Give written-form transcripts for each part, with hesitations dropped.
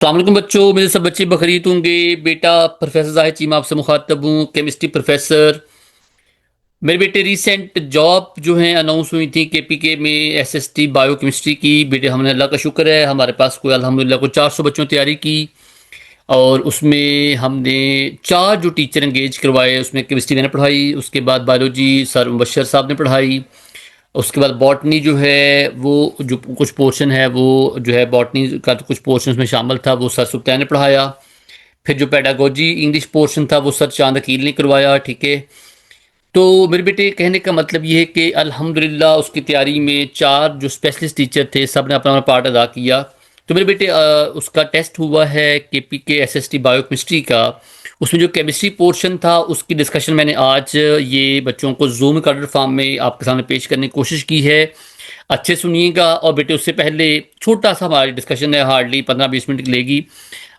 अलैक्म बच्चों, मेरे सब बच्चे बखरीद होंगे। बेटा प्रोफेसर जाहिद चीमा आपसे मुखातब हूँ, केमिस्ट्री प्रोफेसर। मेरे बेटे रिसेंट जॉब जो है अनाउंस हुई थी केपीके में एसएसटी बायो केमिस्ट्री की। बेटे हमने अल्लाह का शुक्र है हमारे पास कोई अल्हम्दुलिल्लाह को 400 बच्चों ने तैयारी की। और उसमें हमने 4 जो टीचर एंगेज करवाए, उसमें केमिस्ट्री मैंने पढ़ाई, उसके बाद बायोलॉजी सर मुबशर साहब ने पढ़ाई, उसके बाद बॉटनी जो है वो जो कुछ पोर्शन है वो जो है बॉटनी का तो कुछ पोर्शन उसमें शामिल था, वो सर सुख्तान ने पढ़ाया। फिर जो पेडागोजी इंग्लिश पोर्शन था वो सर चांद अकील ने करवाया। ठीक है। तो मेरे बेटे कहने का मतलब ये है कि अल्हम्दुलिल्लाह उसकी तैयारी में 4 जो स्पेशलिस्ट टीचर थे सब ने अपना अपना पार्ट अदा किया। तो मेरे बेटे उसका टेस्ट हुआ है केपीके एसएसटी बायो केमिस्ट्री का। उसमें जो केमिस्ट्री पोर्शन था उसकी डिस्कशन मैंने आज ये बच्चों को जूम रिकॉर्डेड फॉर्म में आपके सामने पेश करने की कोशिश की है। अच्छे सुनिएगा। और बेटे उससे पहले छोटा सा हमारी डिस्कशन है, हार्डली 15-20 मिनट की लेगी।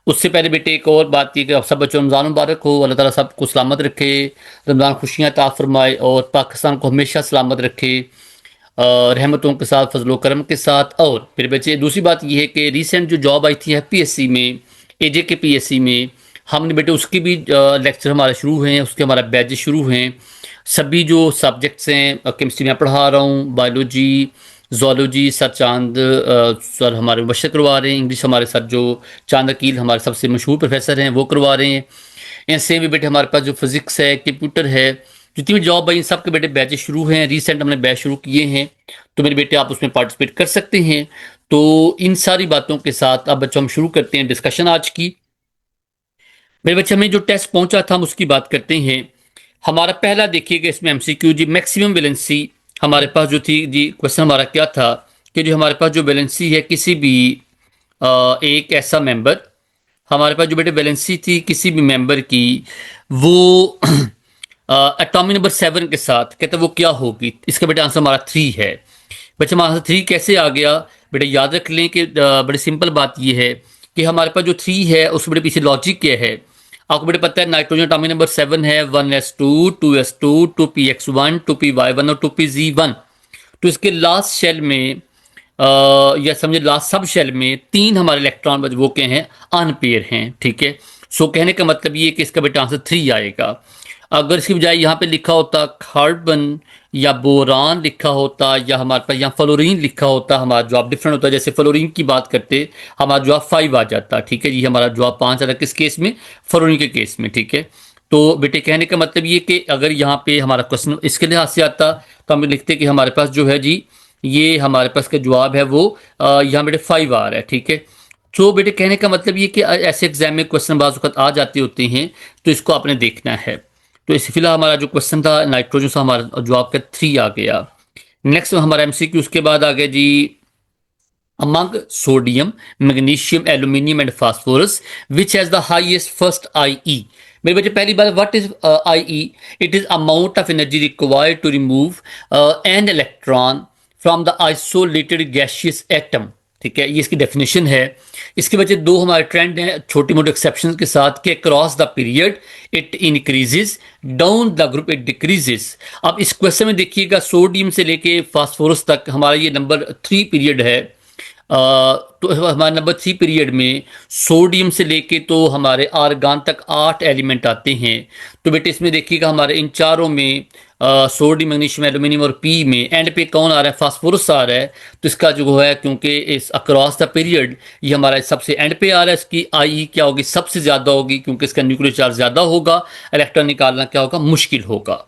उससे पहले बेटे एक और बात थी कि आप सब बच्चों रमज़ान मुबारक हो, अल्लाह ताला सबको सलामत रखे, रमज़ान खुशियाँ अता फरमाए और पाकिस्तान को हमेशा सलामत रखे, रहमतों के साथ फजलो करम के साथ। और मेरे बच्चे दूसरी बात यह है कि रिसेंट जो जॉब आई थी पीएससी में, एजे के पीएससी में, हमने बेटे उसकी भी लेक्चर हमारे शुरू हैं, उसके हमारा बैचेज शुरू हैं। सभी जो सब्जेक्ट्स हैं केमिस्ट्री में पढ़ा रहा हूँ, बायोलॉजी जोलॉजी सर चांद सर हमारे मुबशर करवा रहे हैं, इंग्लिश हमारे सर जो चांद अकील हमारे सबसे मशहूर प्रोफेसर हैं वो करवा रहे हैं। ऐसे भी बेटे हमारे पास जो फिजिक्स है, कंप्यूटर है, जितनी भी जॉब आई सबके बेटे बैचेज शुरू हैं, रिसेंट हमने बैच शुरू किए हैं। तो मेरे बेटे आप उसमें पार्टिसिपेट कर सकते हैं। तो इन सारी बातों के साथ अब बच्चों हम शुरू करते हैं डिस्कशन आज की। मेरे बच्चे हमें जो टेस्ट पहुंचा था हम उसकी बात करते हैं। हमारा पहला देखिएगा इसमें एमसीक्यू जी, मैक्सिमम वैलेंसी हमारे पास जो थी जी, क्वेश्चन हमारा क्या था कि जो हमारे पास जो वैलेंसी है किसी भी एक ऐसा मेंबर, हमारे पास जो बेटे वैलेंसी थी किसी भी मेंबर की, वो एटॉमिक नंबर 7 के साथ कहते हैं वो क्या होगी। इसका बेटा आंसर हमारा 3 है। बच्चे हमारा आंसर 3 कैसे आ गया? बेटा याद रख लें कि बड़ी सिंपल बात यह है कि हमारे पास जो 3 है उसके बड़े पीछे लॉजिक क्या है। आपको बेटे पता है नाइट्रोजन एटॉमिक नंबर 7 है, 1s2, 2s2, 2px1, 2py1 और 2pz1। तो इसके लास्ट शेल में या समझे लास्ट सब शेल में 3 हमारे इलेक्ट्रॉन वो के हैं, अनपेयर हैं। ठीक है। सो कहने का मतलब ये है कि इसका बेटा आंसर 3 आएगा। अगर इसकी बजाय यहाँ पे लिखा होता कार्बन या बोरान लिखा होता या हमारे पास यहाँ फ्लोरीन लिखा होता, हमारा जवाब डिफरेंट होता। जैसे फ्लोरीन की बात करते हमारा जवाब 5 आ जाता। ठीक है जी, हमारा जवाब 5 आता किस केस में? फ्लोरीन के केस में। ठीक है। तो बेटे कहने का मतलब ये कि अगर यहाँ पे हमारा क्वेश्चन इसके लिहाज से आता तो हम लिखते कि हमारे पास जो है जी, ये हमारे पास का जवाब है वो यहाँ बेटे 5 आ रहा है। ठीक है। तो बेटे कहने का मतलब ये कि ऐसे एग्जाम में क्वेश्चन बाज वक्त आ जाते होते हैं, तो इसको आपने देखना है। तो इस फिलहाल हमारा जो क्वेश्चन था नाइट्रोजन से हमारा जवाब का 3 आ गया। नेक्स्ट हमारा एमसीक्यू उसके बाद आ गया जी, among sodium, magnesium, aluminium and phosphorus, which has the highest first IE। मेरे बच्चे पहली बात, what is IE? It is amount of energy required to remove an electron from the isolated gaseous atom. ठीक है, ये इसकी डेफिनेशन है। इसके वजह 2 हमारे ट्रेंड हैं छोटी मोटी एक्सेप्शन के साथ कि cross the period it increases, down the group it decreases. अब इस क्वेश्चन में देखिएगा सोडियम से लेके फास्फोरस तक हमारा ये नंबर 3 पीरियड है। तो हमारे नंबर 3 पीरियड में सोडियम से लेके तो हमारे आर्गान तक 8 एलिमेंट आते हैं। तो बेटे इसमें देखिएगा हमारे इन चारों में सोडियम, मैग्नीशियम, एल्यूमिनियम और पी में एंड पे कौन आ रहा है? फास्फोरस आ रहा है। तो इसका जो है क्योंकि इस अक्रॉस द पीरियड ये हमारा सबसे एंड पे आ रहा है, इसकी आई क्या होगी? सबसे ज्यादा होगी, क्योंकि इसका न्यूक्लियर चार्ज ज्यादा होगा, इलेक्ट्रॉन निकालना क्या होगा? मुश्किल होगा।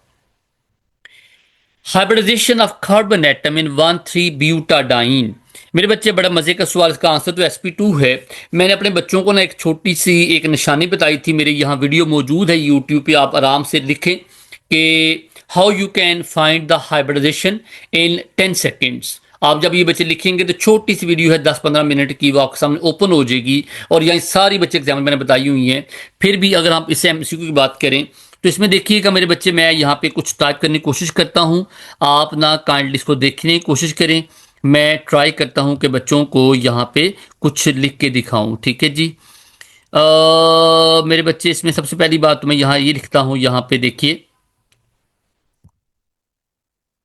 Hybridization of carbon atom in one three butadiene. मेरे बच्चे बड़ा मजे का सवाल, इसका आंसर तो sp2 है। मैंने अपने बच्चों को ना एक छोटी सी एक निशानी बताई थी, मेरे यहाँ वीडियो मौजूद है यूट्यूब पे, आप आराम से लिखें कि how you can find the hybridization in 10 seconds. आप जब ये बच्चे लिखेंगे तो छोटी सी वीडियो है 10-15 मिनट की, वो आपके सामने ओपन हो जाएगी और यहाँ सारी बच्चे एग्जाम्पल मैंने बताई हुई हैं। फिर भी अगर आप इसे एमसीक्यू की बात करें तो इसमें देखिएगा मेरे बच्चे, मैं यहाँ पे कुछ टाइप करने की कोशिश करता हूँ, आप ना काइंडली इसको देखने की कोशिश करें। मैं ट्राई करता हूँ कि बच्चों को यहाँ पे कुछ लिख के दिखाऊं। ठीक है जी। मेरे बच्चे इसमें सबसे पहली बात तो मैं यहाँ ये लिखता हूँ, यहाँ पे देखिए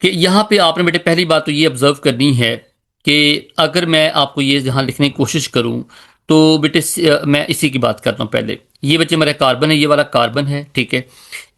कि यहाँ पे आपने बेटे पहली बात तो ये ऑब्जर्व करनी है कि अगर मैं आपको ये यहाँ लिखने की कोशिश करूँ तो बेटे मैं इसी की बात करता हूँ पहले। ये बच्चे मेरा कार्बन है, ये वाला कार्बन है, ठीक है।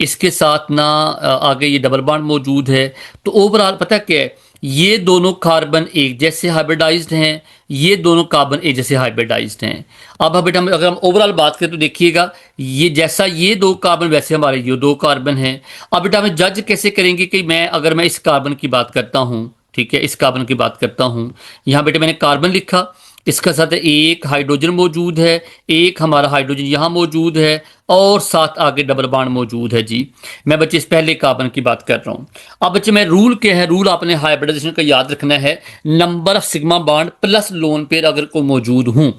इसके साथ ना आगे ये डबल बॉन्ड मौजूद है। तो ओवरऑल पता क्या है, ये दोनों कार्बन एक जैसे हाइब्रिडाइज्ड हैं, ये दोनों कार्बन एक जैसे हाइब्रिडाइज्ड हैं। अब बेटा अगर हम ओवरऑल बात करें तो देखिएगा, ये जैसा ये दो कार्बन वैसे हमारे ये दो कार्बन हैं। अब बेटा हमें जज कैसे करेंगे कि अगर मैं इस कार्बन की बात करता हूँ, ठीक है, इस कार्बन की बात करता हूँ, यहाँ बेटे मैंने कार्बन लिखा, इसका साथ एक हाइड्रोजन मौजूद है, एक हमारा हाइड्रोजन यहाँ मौजूद है, और साथ आगे डबल बॉन्ड मौजूद है जी। मैं बच्चे इस पहले कार्बन की बात कर रहा हूँ। अब बच्चे मैं रूल क्या है, रूल आपने हाइब्रिडाइजेशन का याद रखना है, number of sigma bond plus lone pair अगर को मौजूद हूँ।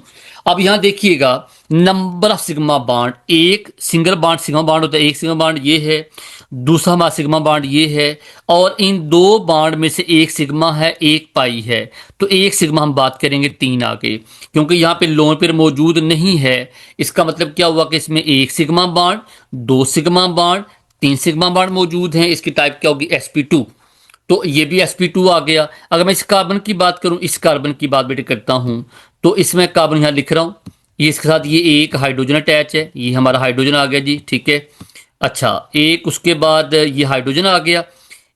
अब यहां देखिएगा, नंबर ऑफ सिग्मा बॉन्ड, एक सिंगल बॉन्ड सिग्मा बॉन्ड होता है, एक सिग्मा बॉन्ड ये है, दूसरा हमारा सिग्मा बॉन्ड ये है, और इन दो बॉन्ड में से एक सिग्मा है एक पाई है। तो एक सिग्मा हम बात करेंगे तीन आगे, क्योंकि यहाँ पे लोन पेयर मौजूद नहीं है। इसका मतलब क्या हुआ कि इसमें एक सिग्मा बॉन्ड, दो सिग्मा बॉन्ड, तीन सिग्मा बॉन्ड मौजूद हैं। इसकी टाइप क्या होगी, sp2। तो ये भी sp2 आ गया। अगर मैं इस कार्बन की बात करूं, इस कार्बन की बात बेटे करता हूं, तो इसमें कार्बन यहां लिख रहा हूं, ये इसके साथ ये एक हाइड्रोजन अटैच है, ये हमारा हाइड्रोजन आ गया जी, ठीक है। अच्छा, एक उसके बाद ये हाइड्रोजन आ गया,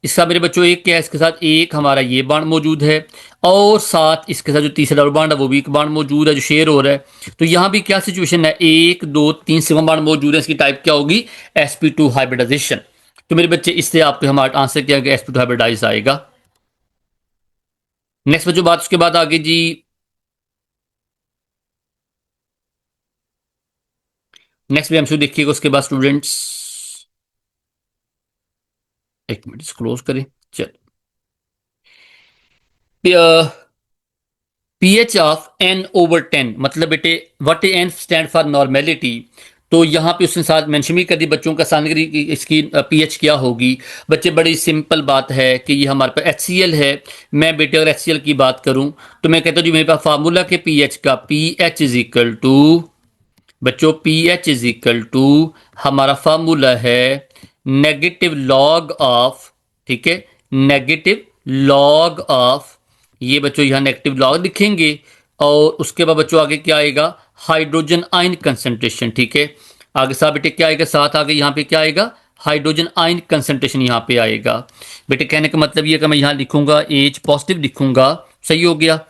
इसका मेरे बच्चों एक क्या है, इसके साथ एक हमारा ये बॉन्ड मौजूद है, और साथ इसके साथ जो तीसरा डबल बॉन्ड है वो भी एक बॉन्ड मौजूद है जो शेयर हो रहा है। तो यहाँ भी क्या सिचुएशन है, एक दो तीन सिग्मा बॉन्ड मौजूद है। इसकी टाइप क्या होगी, sp2 हाइब्रिडाइजेशन। तो मेरे बच्चे इससे आपके हमारा आंसर क्या है, sp2 हाइब्रिडाइज आएगा। नेक्स्ट बच्चों बात उसके बाद आगे जी, नेक्स्ट भी एमसीक्यू देखिएगा उसके बाद स्टूडेंट्स। एक मिनट क्लोज करें। चल, पीएच ऑफ n/10, मतलब बेटे what an stand for normality. तो यहाँ पे उसने साथ मेंशन भी कर दी बच्चों का सामग्री की इसकी पीएच क्या होगी। बच्चे बड़ी सिंपल बात है कि ये हमारे पास HCl है। मैं बेटे अगर HCl की बात करूं तो मैं कहता हूँ जी मेरे पास फार्मूला के पीएच का पीएच इज इक्वल टू, बच्चों पीएच इज इक्वल टू हमारा फार्मूला है नेगेटिव लॉग ऑफ, ठीक है, नेगेटिव लॉग ऑफ, ये बच्चों यहां नेगेटिव लॉग लिखेंगे, और उसके बाद बच्चों आगे क्या आएगा, हाइड्रोजन आयन कंसंट्रेशन, ठीक है। आगे साथ बेटे क्या आएगा, साथ आगे यहाँ पे क्या आएगा, हाइड्रोजन आयन कंसंट्रेशन यहाँ पे आएगा। बेटे कहने का मतलब ये कि मैं यहाँ लिखूंगा एच पॉजिटिव लिखूंगा, सही हो गया।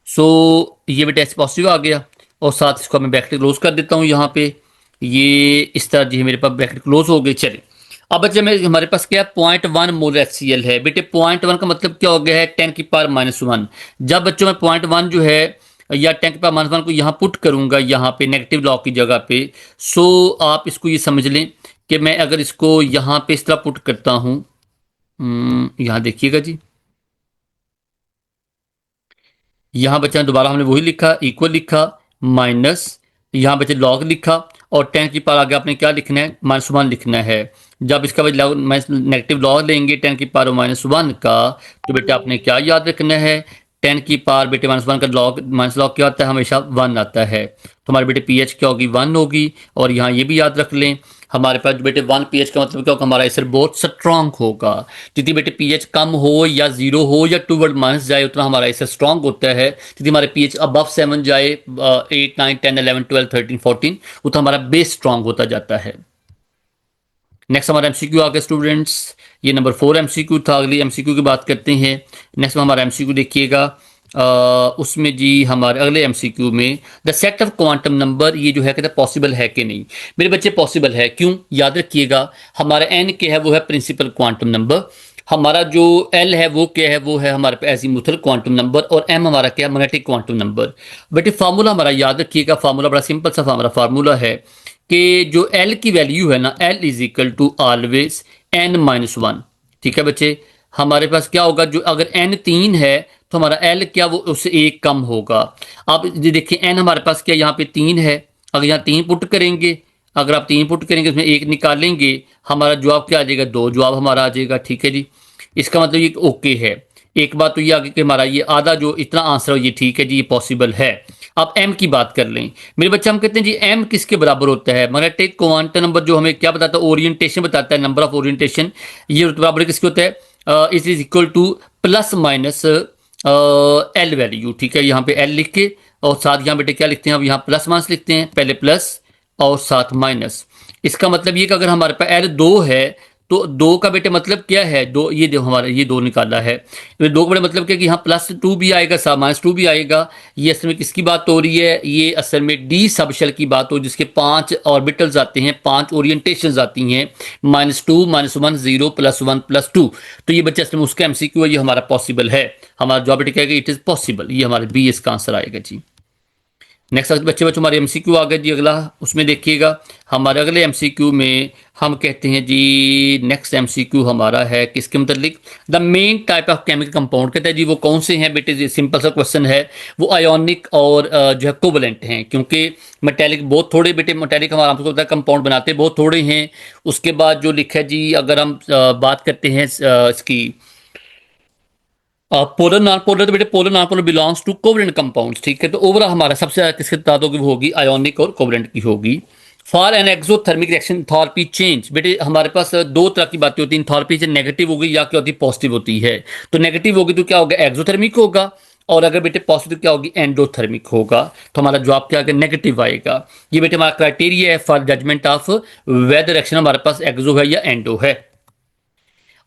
सो ये बेटा एच पॉजिटिव आ गया, और साथ इसको मैं ब्रैकेट क्लोज कर देता हूँ यहाँ पे, ये इस तरह जी मेरे पास ब्रैकेट क्लोज हो गई। चलिए अब बच्चे में हमारे पास क्या है, 0.1 मोल HCl है। बेटे 0.1 का मतलब क्या हो गया है, 10 की पावर -1। जब बच्चों में 0.1 जो है या 10 की पावर -1 को यहाँ पुट करूंगा, यहाँ पे नेगेटिव लॉग की जगह पे, सो आप इसको ये समझ लें कि मैं अगर इसको यहाँ पे इस तरह पुट करता हूँ, यहाँ देखिएगा जी, यहाँ बच्चा दोबारा हमने वही लिखा, इक्वल लिखा, माइनस, यहाँ बच्चे लॉग लिखा, और 10 की पावर आगे आपने क्या लिखना है, -1 लिखना है। जब इसका नेगेटिव लॉग लेंगे 10 की पावर -1 का, तो बेटे आपने क्या याद रखना है, 10 की पावर बेटे -1 का लॉग माइनस लॉग क्या आता है, हमेशा 1 आता है। तो हमारे बेटे पीएच क्या होगी, 1 होगी। और यहाँ ये भी याद रख लें, हमारे पास बेटे 1 पीएच का मतलब क्या होगा, हमारा एसिड बहुत स्ट्रांग होगा। जितनी बेटे पीएच कम हो या 0 हो या टूवर्ड माइनस जाए, उतना हमारा एसिड स्ट्रांग होता है। जितनी हमारे पीएच अबव 7 जाए, 8 9 10 11 12 13 14, उतना हमारा बेस स्ट्रांग होता जाता है। नेक्स्ट हमारा एमसीक्यू आ गया स्टूडेंट्स, ये नंबर 4 एमसीक्यू था। अगली एमसीक्यू की बात करते हैं। नेक्स्ट में हमारा एमसीक्यू देखिएगा, उसमें जी हमारे अगले एमसीक्यू में the set of quantum number, ये जो है कहते हैं पॉसिबल है कि नहीं। मेरे बच्चे पॉसिबल है, क्यों, याद रखिएगा हमारा एन क्या है, वो है प्रिंसिपल क्वांटम नंबर। हमारा जो एल है वो क्या है, वो है हमारे पास एजीमुथल क्वांटम नंबर, और एम हमारा क्या है, मैग्नेटिक क्वांटम नंबर। बेटे फार्मूला हमारा याद रखिएगा, फार्मूला बड़ा सिंपल सा हमारा फार्मूला है कि जो एल की वैल्यू है ना, L is equal to always n-1, ठीक है बच्चे। हमारे पास क्या होगा, जो अगर n 3 है तो हमारा l क्या वो उससे एक कम होगा। अब देखिए n हमारे पास क्या यहाँ पे 3 है, अगर यहाँ 3 पुट करेंगे, अगर आप 3 पुट करेंगे उसमें एक निकालेंगे, हमारा जवाब क्या आ जाएगा, 2 जवाब हमारा आ जाएगा, ठीक है जी। इसका मतलब ये ओके है। एक बात तो ये आगे कि हमारा ये आधा जो इतना आंसर हो, ये ठीक है जी, ये पॉसिबल है। अब एम की बात कर लें मेरे बच्चे, हम कहते हैं जी एम किसके बराबर होता है, मैग्नेटिक क्वांटम नंबर जो हमें क्या बताता है, ओरिएंटेशन बताता है, नंबर ऑफ ओरिएंटेशन, ये बराबर किसके होता है, it is equal two plus minus L value, ठीक है। यहाँ पे एल लिख के और साथ यहाँ बेटे क्या लिखते हैं, अब यहाँ प्लस माइनस लिखते हैं, पहले प्लस और साथ माइनस। इसका मतलब ये कि अगर हमारे पास एल 2 है तो 2 का बेटे मतलब क्या है, दो, ये जो हमारा ये 2 निकाला है, तो 2 का बेटे मतलब क्या कि यहाँ +2 भी आएगा, साथ -2 भी आएगा। ये असल में किसकी बात हो रही है, ये असल में डी सबशेल की बात हो, जिसके 5 ऑर्बिटल्स आते हैं, 5 ओरिएंटेशंस आती हैं, -2 -1 0 +1 +2। तो ये बच्चे असल में उसका एमसीक्यू है, ये हमारा पॉसिबल है। हमारा जवाब बेटे क्या है, इट इज पॉसिबल, ये हमारे बी इसका आंसर आएगा जी। नेक्स्ट बच्चे हमारे एमसीक्यू आ गए जी अगला, उसमें देखिएगा हमारे अगले एमसीक्यू में हम कहते हैं जी, नेक्स्ट एमसीक्यू हमारा है किसके मुतालिक, the main type of chemical compound, कहते हैं जी वो कौन से हैं बेटे जी, सिंपल सा क्वेश्चन है, वो आयोनिक और जो है कोवलेंट हैं, क्योंकि मेटेलिक बहुत थोड़े बेटे, मेटेलिक हमारा आपको पता है कंपाउंड बनाते बहुत थोड़े हैं। उसके बाद जो लिखा है जी, अगर हम बात करते हैं इसकी पोलर नॉन पोलर, तो बेटे polar non polar belongs to covalent compounds, ठीक है। तो ओवरऑल हमारा सबसे ज्यादा किसके तहत होगी, वो होगी आयोनिक और कोवलेंट की होगी। For an exothermic reaction enthalpy change, बेटे हमारे पास दो तरह की बातें होती हैं, थॉर्पी से नेगेटिव होगी या क्या होती है, पॉजिटिव होती है। तो नेगेटिव होगी तो क्या होगा, एक्सोथर्मिक होगा, और अगर बेटे पॉजिटिव क्या होगी, एंडोथर्मिक होगा। तो हमारा जवाब क्या आएगा, नेगेटिव आएगा। ये बेटे हमारा क्राइटेरिया है for judgement of whether reaction हमारे पास एक्सो है या एंडो है।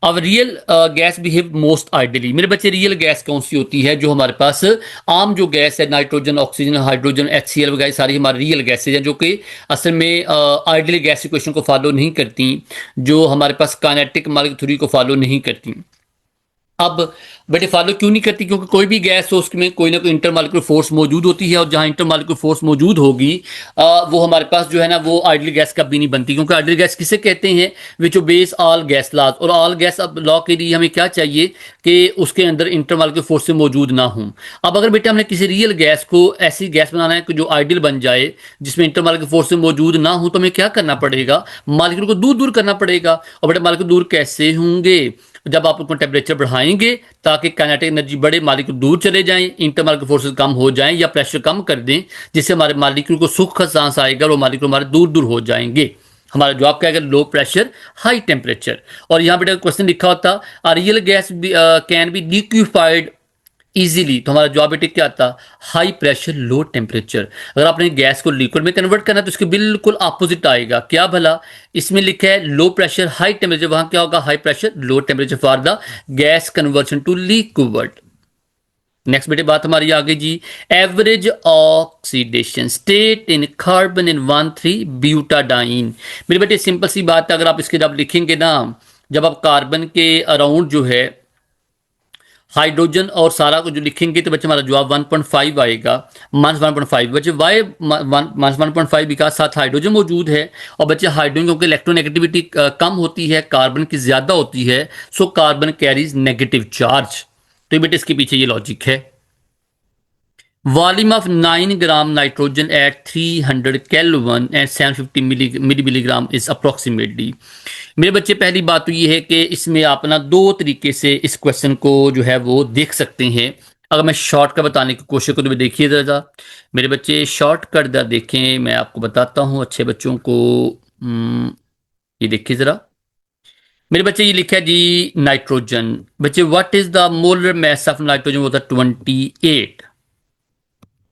अब real gas behave most ideally, मेरे बच्चे रियल गैस कौन सी होती है, जो हमारे पास आम जो गैस है, नाइट्रोजन, ऑक्सीजन, हाइड्रोजन, HCl वगैरह सारी हमारी रियल गैसेज हैं, जो कि असल में आइडियल गैस इक्वेशन को फॉलो नहीं करती, जो हमारे पास काइनेटिक मॉलिक्यूलर थ्योरी को फॉलो नहीं करती। अब बेटे फॉलो क्यों नहीं करती, क्योंकि कोई भी गैस हो उसमें कोई ना कोई इंटरमॉलिक्यूलर फोर्स मौजूद होती है, और जहां इंटरमॉलिक्यूलर फोर्स मौजूद होगी वो हमारे पास जो है ना, वो आइडियल गैस कभी नहीं बनती, क्योंकि आइडियल गैस किसे कहते हैं, विच बेस ऑल गैस लॉज। और ऑल गैस अब लॉ के लिए हमें क्या चाहिए कि उसके अंदर इंटरमॉलिक्यूलर फोर्स से मौजूद ना हो। अब अगर बेटे हमने किसी रियल गैस को ऐसी गैस बनाना है कि जो आइडियल बन जाए, जिसमें इंटरमॉलिक्यूलर फोर्स से मौजूद ना हो, तो हमें क्या करना पड़ेगा, मॉलिक्यूल को दूर दूर करना पड़ेगा। और बेटे मॉलिक्यूल दूर कैसे होंगे, जब आप उसको टेम्परेचर बढ़ाएंगे ताकि काइनेटिक एनर्जी बढ़े, मालिक्यूल दूर चले जाएं, इंटरमॉलिक्यूलर फोर्सेस कम हो जाएं, या प्रेशर कम कर दें, जिससे हमारे मालिक्यूल को सुख सांस आएगा और वो मालिक्यूल हमारे दूर दूर हो जाएंगे। हमारा जवाब क्या है, लो प्रेशर हाई टेम्परेचर। और यहां पे क्वेश्चन लिखा होता real gas can be liquefied easily, तो हमारा जवाब बेटे क्या आता, हाई प्रेशर लो टेम्परेचर। अगर आपने गैस को लिक्विड में कन्वर्ट करना है तो इसके बिल्कुल अपोजिट आएगा, क्या भला, इसमें लिखा है लो प्रेशर हाई टेम्परेचर, वहां क्या होगा, high pressure low temperature for the gas conversion to liquid. Next बेटे बात हमारी आगे जी, average oxidation state in carbon in 1,3 butadiene. मेरे बेटे सिंपल सी बात है, अगर आप इसके जब लिखेंगे ना, जब आप कार्बन के अराउंड जो है हाइड्रोजन और सारा को जो लिखेंगे, तो बच्चे हमारा जवाब 1.5 आएगा, -1.5। बच्चे वाई -1.5 बिकॉज साथ हाइड्रोजन मौजूद है, और बच्चे हाइड्रोजन क्योंकि इलेक्ट्रोनेगेटिविटी कम होती है, कार्बन की ज्यादा होती है, so carbon carries negative charge. तो ये बेटे इसके पीछे ये लॉजिक है। Volume of 9 gram nitrogen eight 300 kelvin and 750 milligram is approximately. मेरे बच्चे पहली बात तो ये है कि इसमें आप ना दो तरीके से इस क्वेश्चन को जो है वो देख सकते हैं। अगर मैं शॉर्टकट बताने की कोशिश करूँ तो देखिए ज़रा मेरे बच्चे, शॉर्टकट ज़रा देखें, मैं आपको बताता हूँ अच्छे बच्चों को। ये देखिए ज़रा मेरे बच्चे, ये लिखा है जी नाइट्रोजन। बच्चे what is the molar mass of nitrogen, वो था 28।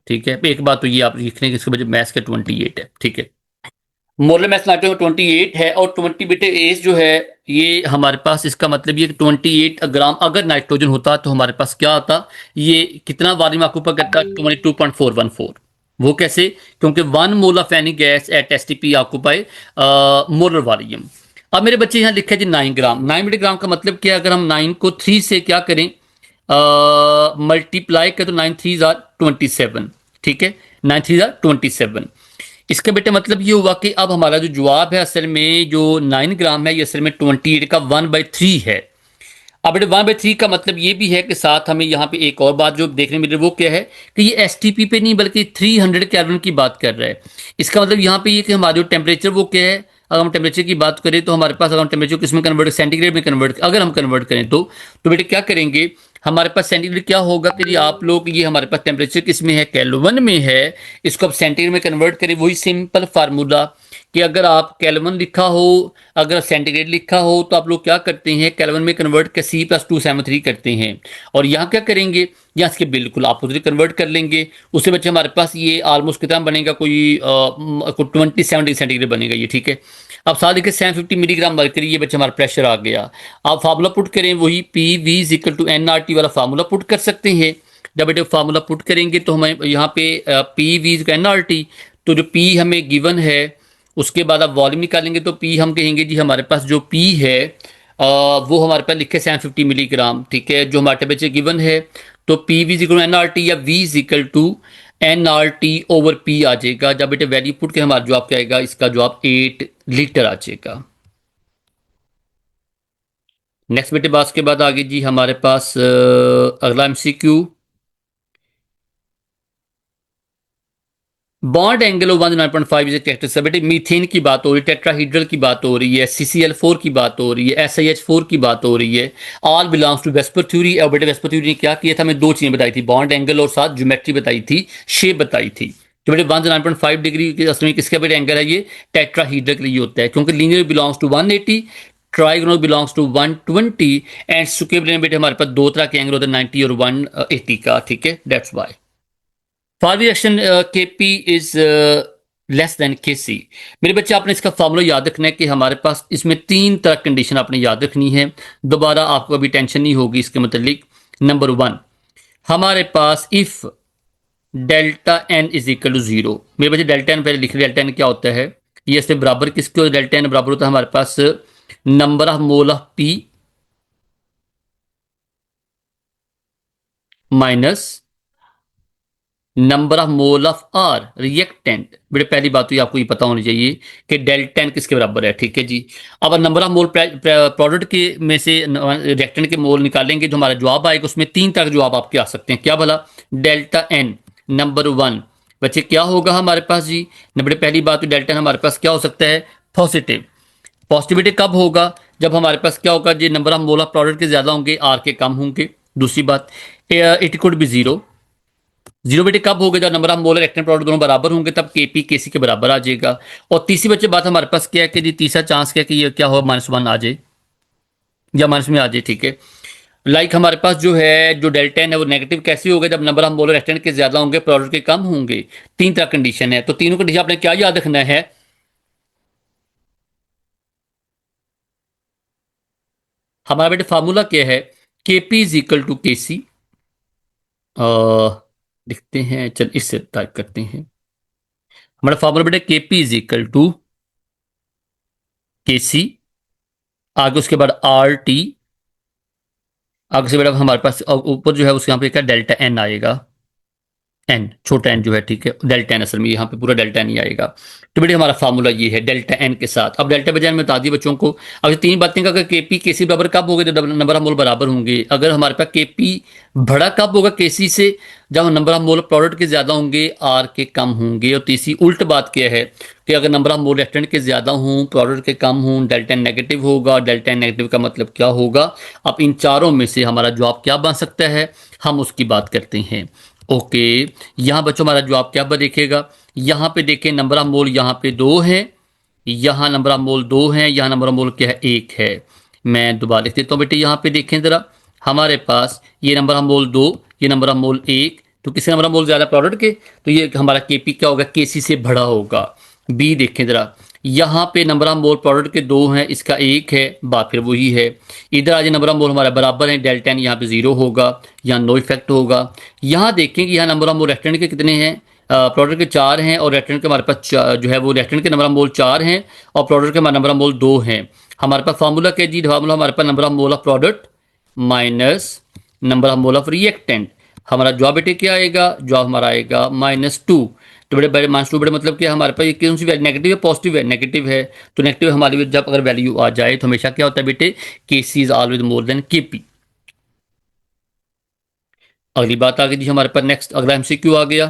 ठीक है, एक बात तो ये आप लिख लें कि इसके बच्चे मैथ्स का 28 है, ठीक है। मोलर मास नाइट्रोजन 28 है, और 20 बेटे एज जो है ये हमारे पास, इसका मतलब ये 28 ग्राम अगर नाइट्रोजन होता तो हमारे पास क्या आता, ये कितना वॉल्यूम ऑक्यूपाई करता, 22.414। वो कैसे, क्योंकि 1 mole of any gas at STP occupy molar volume. अब मेरे बच्चे यहाँ लिखा है जी 9 ग्राम। 9 मिलीग्राम का मतलब क्या है, अगर हम 9 को 3 से क्या करें, मल्टीप्लाई करें, तो 9 3 27, ठीक है, 9 3 27। इसका बेटे मतलब ये हुआ कि अब हमारा जो जवाब है असल में जो 9 ग्राम है, ये असल में 28 का 1/3 है। अब बेटे 1/3 का मतलब ये भी है कि साथ हमें यहाँ पे एक और बात जो देखने मिल रही है, वो क्या है कि ये एसटीपी पे नहीं बल्कि 300 केल्विन की बात कर रहा है। इसका मतलब यहाँ पे ये कि हमारा जो टेम्परेचर वो क्या है, अगर हम टेम्परेचर की बात करें तो हमारे पास, अगर हम टेम्परेचर किस में कन्वर्ट, सेंटीग्रेड में कन्वर्ट अगर हम कन्वर्ट करें तो बेटे क्या करेंगे, हमारे पास सेंटीग्रेड क्या होगा कि आप लोग, ये हमारे पास टेम्परेचर किस में है, केल्विन में है, इसको अब सेंटीग्रेड में कन्वर्ट करें, वही सिंपल फार्मूला कि अगर आप केल्विन लिखा हो, अगर सेंटीग्रेड लिखा हो, तो आप लोग क्या करते हैं, केल्विन में कन्वर्ट कर C+273 करते हैं। और यहाँ क्या करेंगे, यहाँ इसके बिल्कुल अपोजिट कन्वर्ट कर लेंगे। उससे बच्चे हमारे पास ये ऑलमोस्ट कितना बनेगा, कोई 27 डिग्री सेंटीग्रेड बनेगा ये, ठीक है। अब साथ देखिए 750 मिलीग्राम मरकरी, ये बच्चे हमारा प्रेशर आ गया। आप फार्मूला पुट करें, वही PV = NRT वाला फार्मूला पुट कर सकते हैं। जब बेटे फार्मूला पुट करेंगे तो हमें यहाँ पे PV NRT, तो जो P हमें गिवन है, उसके बाद आप वॉल्यूम निकालेंगे तो P हम कहेंगे जी हमारे पास जो P है वो हमारे पास लिखे 750 मिलीग्राम, ठीक है, जो हमारे टेम्परेचर गिवन है। तो PV = NRT या V = NRT/P आ जाएगा। जब बेटे वैल्यू पुट के हमारा जवाब क्या आएगा, इसका जवाब 8 लीटर आ जाएगा। नेक्स्ट बेटे बात के बाद आगे जी हमारे पास अगला MCQ, bond angle of 109.5 is characteristic. बेटे मीथेन की बात हो रही है, टेट्राहीड्रल की बात हो रही है, CCl4 की बात हो रही है, SiH4 की बात हो रही है। All belongs to VSEPR theory. और बेटे वेस्पर थ्योरी ने क्या किया था, हमें दो चीजें बताई थी, बॉन्ड एंगल और साथ ज्योमेट्री बताई थी, शेप बताई थी। तो बेटे 109.5 डिग्री असल में किसका बेटे एंगल है, ये टेट्राहीड्रल के लिए होता है, क्योंकि linear belongs to 180, trigonal belongs to 120 and square बेटे हमारे पास दो तरह के एंगल होते हैं, 90 और 180 का, ठीक है, that's why for reaction Kp is less than Kc। मेरे बच्चे आपने इसका फॉर्मूला याद रखना है कि हमारे पास इसमें तीन तरह कंडीशन आपने याद रखनी है, दोबारा आपको अभी टेंशन नहीं होगी इसके मतलब। नंबर 1, हमारे पास if delta n is equal to 0। मेरे बच्चे डेल्टा n पहले लिख रहे, डेल्टा n क्या होता है, ये इससे बराबर किसके होता है, डेल्टा n बराबर होता है हमारे पास number of mole of P minus number of mole of R reactant. बेटे पहली बात तो ये आपको ये पता होनी चाहिए कि डेल्टा n किसके बराबर है, ठीक है जी। अब नंबर ऑफ मोल प्रोडक्ट के में से रिएक्टेंट के मोल निकालेंगे, जो हमारा जवाब आएगा उसमें तीन तरह के जवाब आपके आ सकते हैं। क्या भला, डेल्टा n नंबर 1 बच्चे क्या होगा हमारे पास जी, बेटे पहली बात तो डेल्टा n हमारे पास क्या हो सकता है, पॉजिटिव। पॉजिटिविटी कब होगा, जब हमारे पास क्या होगा जी, number of mole of product के ज्यादा होंगे, आर के कम होंगे। दूसरी बात, इट कुड बी 0। जीरो बेटे कब होगा, जब number of molar active product दोनों बराबर होंगे, तब Kp Kc के बराबर आ जाएगा। और तीसरी बच्चे बात हमारे पास क्या है कि जी तीसरा चांस क्या है कि ये क्या हो, -1 आ जाए या माइनस में आ जाए, ठीक है। लाइक हमारे पास जो है, जो डेल्टा n है वो नेगेटिव कैसे होगा, जब नंबर ऑफ मोलर एक्टेंट के ज्यादा होंगे, प्रोडक्ट के कम होंगे। तीन तरह कंडीशन है, तो तीनों कंडीशन आपने क्या याद रखना है, हमारा बेटे फार्मूला क्या है, Kp = Kc। लिखते हैं, चल इससे टाइप करते हैं, हमारा फार्मूला बेटे Kp = Kc, आगे उसके बाद RT, आगे से बेटा हमारे पास ऊपर जो है उसके यहाँ पे क्या डेल्टा n आएगा, एन छोटा एन जो है, ठीक है, डेल्टा एन असल में यहाँ पे पूरा डेल्टा एन ही आएगा। तो बेटे हमारा फार्मूला ये है डेल्टा एन के साथ। अब डेल्टा बजाय में बता दी बच्चों को, अगर तीन बातें का, अगर Kp Kc बराबर कब होगा, जब नंबर ऑफ मोल बराबर होंगे। अगर हमारे पास Kp बड़ा कब होगा Kc से, जब नंबर ऑफ मोल प्रोडक्ट के ज्यादा होंगे, आर के कम होंगे। और तीसरी उल्ट बात क्या है कि अगर नंबर ऑफ मोल रिएक्टेंट के ज्यादा हों, प्रोडक्ट के कम हों, डेल्टा एन नेगेटिव होगा। डेल्टा एन नेगेटिव का मतलब क्या होगा, अब इन चारों में से हमारा जवाब क्या बन सकता है, हम उसकी बात करते हैं। ओके, यहां बच्चों हमारा जवाब क्या देखेगा, यहां पे देखें नंबर ऑफ मोल यहां पे 2 है, यहां नंबर ऑफ मोल 2 है, यहां नंबर ऑफ मोल क्या है, 1 है। मैं दोबारा लिख देता हूं बेटे, यहां पे देखें जरा, हमारे पास ये नंबर ऑफ मोल 2, ये नंबर ऑफ मोल 1, तो किसी नंबर ऑफ मोल ज्यादा प्रोडक्ट के, तो ये हमारा Kp क्या होगा, Kc से बड़ा होगा। बी देखें जरा, यहाँ पे नंबर ऑफ मोल प्रोडक्ट के 2 हैं, इसका 1 है, बात फिर वही है। इधर आज नंबर ऑफ मोल हमारा बराबर है, डेल्टा एन यहाँ पे 0 होगा, यहाँ नो इफेक्ट होगा। यहाँ देखें कि यहाँ नंबर ऑफ मोल रेक्टेंट के कितने हैं, प्रोडक्ट के 4 हैं, और रेक्टेंट के हमारे पास जो है वो रेक्टेंट के नंबर ऑफ मोल 4 हैं, और प्रोडक्ट के हमारे नंबर ऑफ मोल 2 हैं। हमारे पास फार्मूला क्या जी, फार्मूला हमारे पास number of mole of product minus number of mole of reactant. हमारा जवाब बेटे क्या आएगा, जवाब हमारा आएगा -2। तो बेटे बड़े -2 बड़े मतलब क्या, हमारे पास ये कौन सी वैल्यू, नेगेटिव है पॉजिटिव है, नेगेटिव है। तो नेगेटिव हमारे जब अगर वैल्यू आ जाए तो हमेशा क्या होता है बेटे, Kc is always more than Kp। अगली बात आ गई जी हमारे पास, नेक्स्ट अगला MCQ आ गया।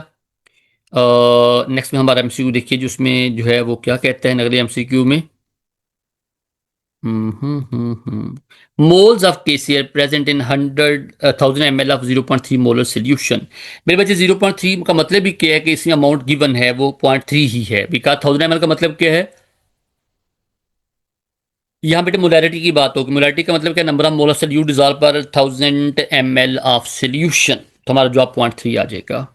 नेक्स्ट में हमारा MCQ देखिए, जिसमें जो है वो क्या कहता है अगले MCQ में, moles of KCR present in 100,000 ml of 0.3 molar solution. मेरे बच्चे 0.3 का मतलब भी क्या है कि इसमें अमाउंट गिवन है वो 0.3 ही है, बिकॉज 1000 ml का मतलब क्या है। यहाँ बेटे मोलैरिटी की बात होगी। मोलैरिटी का मतलब क्या, number of molar solute dissolve पर 1000 ml ऑफ सोल्यूशन, तो हमारा जवाब 0.3 आ जाएगा।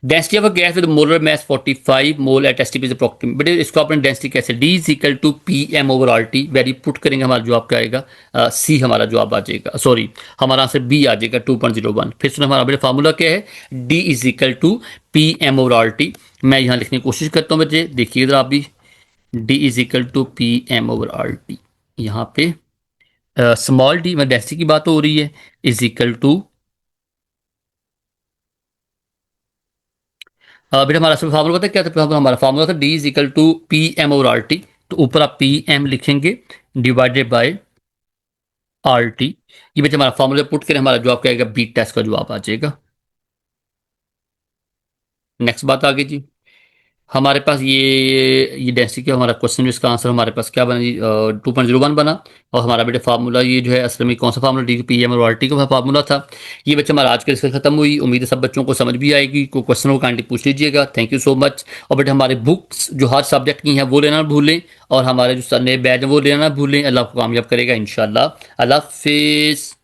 Density of a gas with molar mass 45 mole at STP approximate. बेटे इसको अपने डेंसिटी कैसे, D is equal to P M over R T, value put करेंगे हमारा जवाब क्या आएगा, सी हमारा जवाब आ जाएगा, सॉरी हमारा आंसर बी आ जाएगा 2.01। फिर सुनो हमारा बेटे फार्मूला क्या है, D is equal to P M over R T. मैं यहाँ लिखने की कोशिश करता हूँ बच्चे, देखिए इधर आप भी, D is equal to P M over R T. यहाँ पे स्मॉल डी में डेंसिटी की बात हो रही है, इज इक्वल टू बेटा हमारा फार्मूला पता है क्या था, हमारा फार्मूला था D is equal to P M over R T. तो ऊपर आप पी एम लिखेंगे डिवाइडेड बाय आर टी। ये बेटा हमारा फार्मूला पुट करें, हमारा जवाब क्या आएगा, बी टेस्ट का जवाब आ जाएगा। नेक्स्ट बात आगे जी, हमारे पास ये डेंसिटी का हमारा क्वेश्चन, इसका आंसर हमारे पास क्या बना जी, 2.01 बना। और हमारा बेटा फार्मूला ये जो है असल में कौन सा formula, D P M over R T का फार्मूला था। ये बच्चे हमारा आज का डिस्कशन खत्म हुई, उम्मीद है सब बच्चों को समझ भी आएगी। कोई क्वेश्चन हो काइंडली पूछ लीजिएगा। Thank you so much. और बेटा हमारे बुक्स जो हर सब्जेक्ट की हैं वो लेना ना भूलें, और हमारे जो नए बैच हैं वो लेना ना भूलें। अल्लाह को कामयाब करेगा इंशाल्लाह। अल्लाह हाफिज़।